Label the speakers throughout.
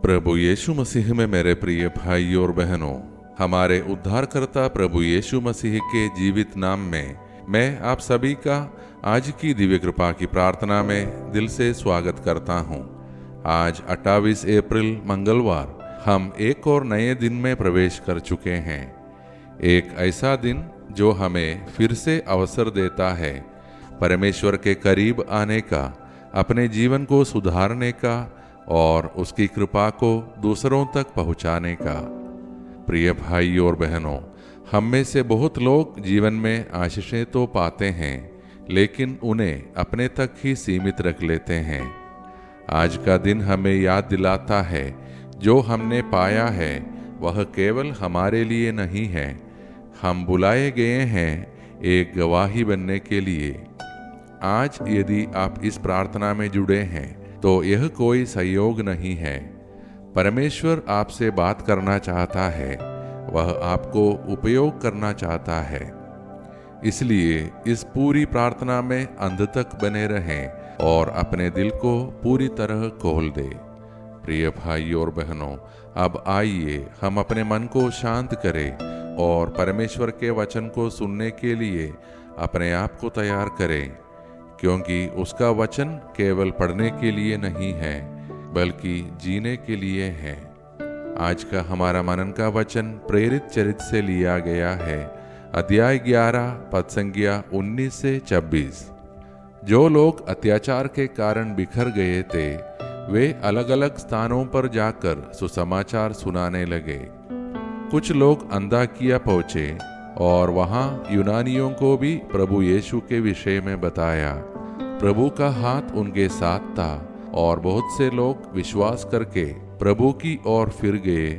Speaker 1: प्रभु यीशु मसीह में मेरे प्रिय भाई और बहनों, हमारे उद्धारकर्ता प्रभु यीशु मसीह के जीवित नाम में मैं आप सभी का आज की दिव्य कृपा की प्रार्थना में दिल से स्वागत करता हूं। आज 28 अप्रैल मंगलवार हम एक और नए दिन में प्रवेश कर चुके हैं। एक ऐसा दिन जो हमें फिर से अवसर देता है परमेश्वर के करीब आने का, अपने जीवन को सुधारने का और उसकी कृपा को दूसरों तक पहुंचाने का। प्रिय भाई और बहनों, हम में से बहुत लोग जीवन में आशीषें तो पाते हैं, लेकिन उन्हें अपने तक ही सीमित रख लेते हैं। आज का दिन हमें याद दिलाता है, जो हमने पाया है वह केवल हमारे लिए नहीं है। हम बुलाए गए हैं एक गवाही बनने के लिए। आज यदि आप इस प्रार्थना में जुड़े हैं तो यह कोई संयोग नहीं है। परमेश्वर आपसे बात करना चाहता है, वह आपको उपयोग करना चाहता है। इसलिए इस पूरी प्रार्थना में अंत तक बने रहें और अपने दिल को पूरी तरह खोल दे। प्रिय भाई और बहनों, अब आइए हम अपने मन को शांत करें और परमेश्वर के वचन को सुनने के लिए अपने आप को तैयार करें, क्योंकि उसका वचन केवल पढ़ने के लिए नहीं है बल्कि जीने के लिए है। आज का हमारा मनन का वचन प्रेरित चरित्र से लिया गया है, अध्याय 11 पद संख्या 19 से 26। जो लोग अत्याचार के कारण बिखर गए थे, वे अलग अलग स्थानों पर जाकर सुसमाचार सुनाने लगे। कुछ लोग अंताकिया पहुंचे और वहां यूनानियों को भी प्रभु यीशु के विषय में बताया। प्रभु का हाथ उनके साथ था और बहुत से लोग विश्वास करके प्रभु की ओर फिर गए।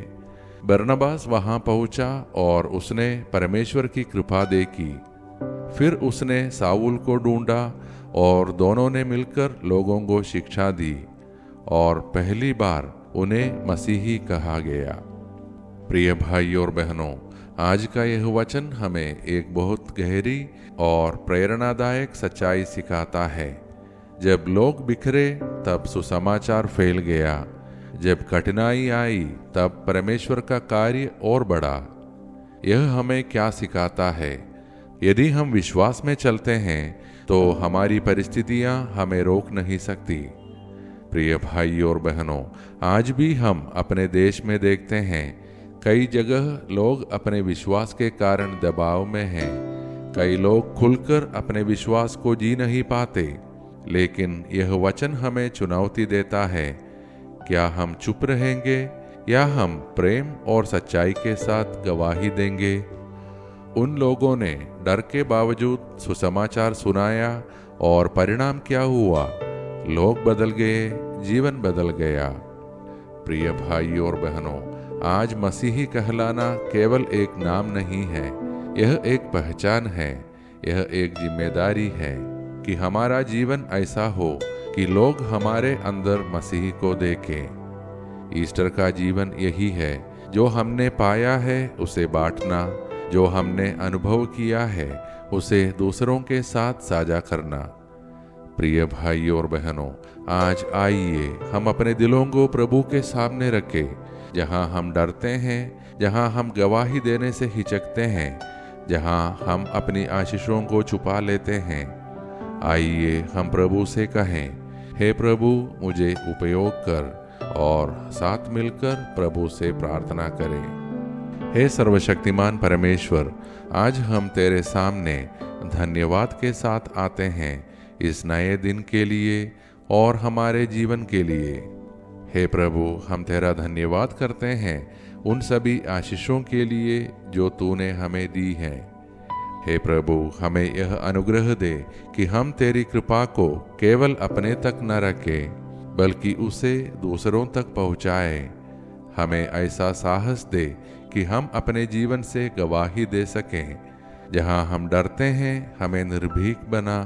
Speaker 1: बरनबास वहां पहुंचा और उसने परमेश्वर की कृपा देखी। फिर उसने साउल को ढूंढा और दोनों ने मिलकर लोगों को शिक्षा दी और पहली बार उन्हें मसीही कहा गया। प्रिय भाई और बहनों, आज का यह वचन हमें एक बहुत गहरी और प्रेरणादायक सच्चाई सिखाता है। जब लोग बिखरे तब सुसमाचार फैल गया। जब कठिनाई आई तब परमेश्वर का कार्य और बढ़ा। यह हमें क्या सिखाता है? यदि हम विश्वास में चलते हैं तो हमारी परिस्थितियां हमें रोक नहीं सकती। प्रिय भाई और बहनों, आज भी हम अपने देश में देखते हैं, कई जगह लोग अपने विश्वास के कारण दबाव में हैं। कई लोग खुलकर अपने विश्वास को जी नहीं पाते, लेकिन यह वचन हमें चुनौती देता है। क्या हम चुप रहेंगे या हम प्रेम और सच्चाई के साथ गवाही देंगे? उन लोगों ने डर के बावजूद सुसमाचार सुनाया और परिणाम क्या हुआ? लोग बदल गए, जीवन बदल गया। प्रिय भाई और बहनों, आज मसीही कहलाना केवल एक नाम नहीं है, यह एक पहचान है। यह एक जिम्मेदारी है कि हमारा जीवन ऐसा हो कि लोग हमारे अंदर मसीह को देखें। ईस्टर का जीवन यही है, जो हमने पाया है उसे बांटना, जो हमने अनुभव किया है उसे दूसरों के साथ साझा करना। प्रिय भाई और बहनों, आज आइए हम अपने दिलों को प्रभु के सामने रखें। जहां हम डरते हैं, जहां हम गवाही देने से हिचकते हैं, जहां हम अपनी आशीषों को छुपा लेते हैं, आइए हम प्रभु से कहें, हे प्रभु मुझे उपयोग कर, और साथ मिलकर प्रभु से प्रार्थना करें। हे सर्वशक्तिमान परमेश्वर, आज हम तेरे सामने धन्यवाद के साथ आते हैं इस नए दिन के लिए और हमारे जीवन के लिए। हे प्रभु, हम तेरा धन्यवाद करते हैं उन सभी आशीषों के लिए जो तूने हमें दी हैं। हे प्रभु, हमें यह अनुग्रह दे कि हम तेरी कृपा को केवल अपने तक न रखें बल्कि उसे दूसरों तक पहुँचाएं। हमें ऐसा साहस दे कि हम अपने जीवन से गवाही दे सकें। जहाँ हम डरते हैं हमें निर्भीक बना,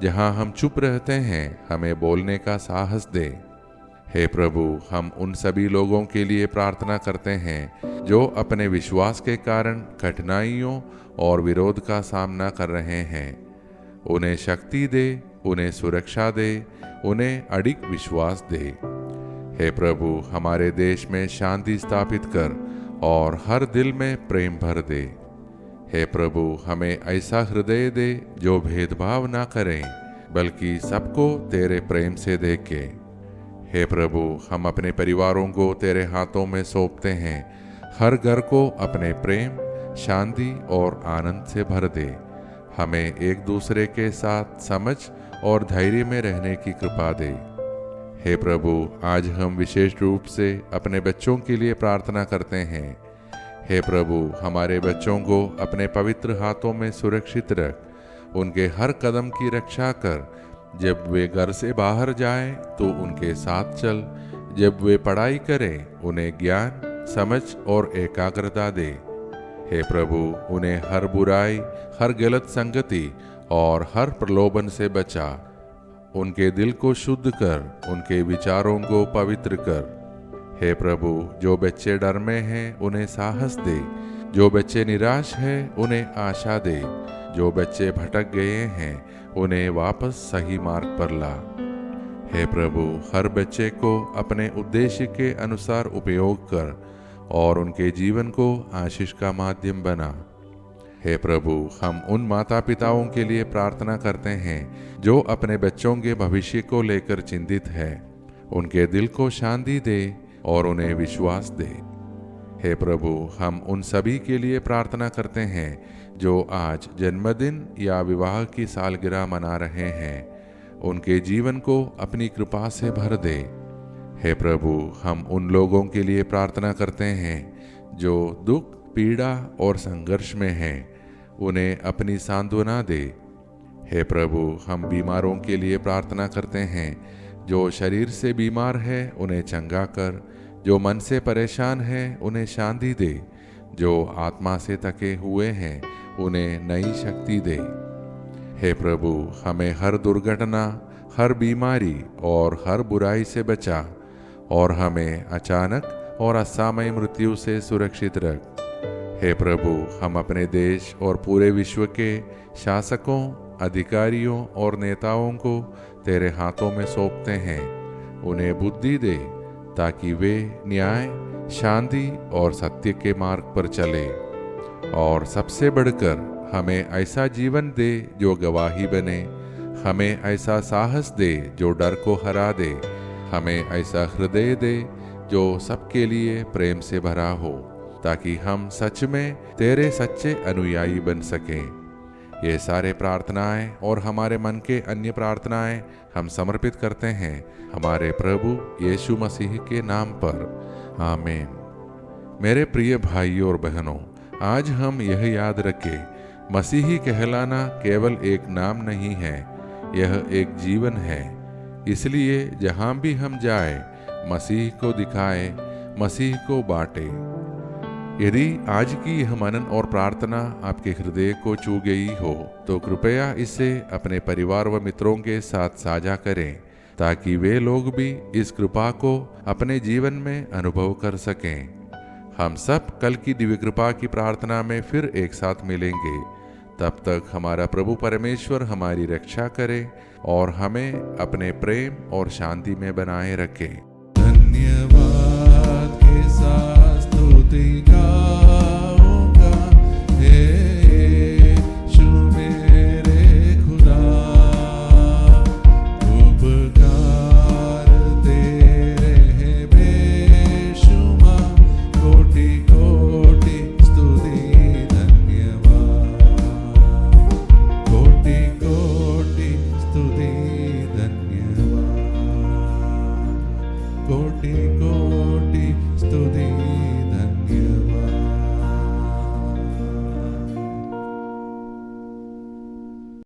Speaker 1: जहाँ हम चुप रहते हैं हमें बोलने का साहस दे। हे प्रभु, हम उन सभी लोगों के लिए प्रार्थना करते हैं जो अपने विश्वास के कारण कठिनाइयों और विरोध का सामना कर रहे हैं। उन्हें शक्ति दे, उन्हें सुरक्षा दे, उन्हें अडिग विश्वास दे। हे प्रभु, हमारे देश में शांति स्थापित कर और हर दिल में प्रेम भर दे। हे प्रभु, हमें ऐसा हृदय दे जो भेदभाव ना करें, बल्कि सबको तेरे प्रेम से देखे। हे प्रभु, हम अपने परिवारों को तेरे हाथों में सौंपते हैं। हर घर को अपने प्रेम, शांति और आनंद से भर दे। हमें एक दूसरे के साथ समझ और धैर्य में रहने की कृपा दे। हे प्रभु, आज हम विशेष रूप से अपने बच्चों के लिए प्रार्थना करते हैं। हे प्रभु, हमारे बच्चों को अपने पवित्र हाथों में सुरक्षित रख। उनके हर कदम की रक्षा कर। जब वे घर से बाहर जाएं तो उनके साथ चल। जब वे पढ़ाई करें उन्हें ज्ञान, समझ और एकाग्रता दे। हे प्रभु, उन्हें हर बुराई, हर गलत संगति और हर प्रलोभन से बचा। उनके दिल को शुद्ध कर, उनके विचारों को पवित्र कर। हे प्रभु, जो बच्चे डर में हैं उन्हें साहस दे। जो बच्चे निराश हैं उन्हें आशा दे। जो बच्चे भटक गए हैं उन्हें वापस सही मार्ग पर ला। हे प्रभु, हर बच्चे को अपने उद्देश्य के अनुसार उपयोग कर और उनके जीवन को आशीष का माध्यम बना। हे प्रभु, हम उन माता पिताओं के लिए प्रार्थना करते हैं जो अपने बच्चों के भविष्य को लेकर चिंतित है। उनके दिल को शांति दे और उन्हें विश्वास दे। हे प्रभु, हम उन सभी के लिए प्रार्थना करते हैं जो आज जन्मदिन या विवाह की सालगिरह मना रहे हैं। उनके जीवन को अपनी कृपा से भर दे। हे प्रभु, हम उन लोगों के लिए प्रार्थना करते हैं जो दुख, पीड़ा और संघर्ष में हैं। उन्हें अपनी सांत्वना दे। हे प्रभु, हम बीमारों के लिए प्रार्थना करते हैं। जो शरीर से बीमार है उन्हें चंगा कर। जो मन से परेशान है उन्हें शांति दे। जो आत्मा से थके हुए हैं उन्हें नई शक्ति दे। हे प्रभु, हमें हर दुर्घटना, हर बीमारी और हर बुराई से बचा और हमें अचानक और असामयी मृत्यु से सुरक्षित रख। हे प्रभु, हम अपने देश और पूरे विश्व के शासकों, अधिकारियों और नेताओं को तेरे हाथों में सौंपते हैं। उन्हें बुद्धि दे ताकि वे न्याय, शांति और सत्य के मार्ग पर चले। और सबसे बढ़कर हमें ऐसा जीवन दे जो गवाही बने। हमें ऐसा साहस दे जो डर को हरा दे। हमें ऐसा हृदय दे जो सबके लिए प्रेम से भरा हो, ताकि हम सच में तेरे सच्चे अनुयायी बन सकें। ये सारे प्रार्थनाएं और हमारे मन के अन्य प्रार्थनाएं हम समर्पित करते हैं हमारे प्रभु यीशु मसीह के नाम पर। आमीन। मेरे प्रिय भाइयों और बहनों, आज हम यह याद रखें, मसीही कहलाना केवल एक नाम नहीं है, यह एक जीवन है। इसलिए जहां भी हम जाएं, मसीह को दिखाएं, मसीह को बांटें। यदि आज की यह मनन और प्रार्थना आपके हृदय को छू गई हो तो कृपया इसे अपने परिवार व मित्रों के साथ साझा करें, ताकि वे लोग भी इस कृपा को अपने जीवन में अनुभव कर सकें। हम सब कल की दिव्य कृपा की प्रार्थना में फिर एक साथ मिलेंगे। तब तक हमारा प्रभु परमेश्वर हमारी रक्षा करे और हमें अपने प्रेम और शांति में बनाए रखे। धन्यवाद के साथ स्तुति गाऊंगा, हे यीशु मेरे खुदा, उपकार तेरे हैं बेशुमार, कोटि कोटि स्तुति धन्यवाद, कोटि कोटि स्तुति धन्यवाद, कोटि कोटि स्तुति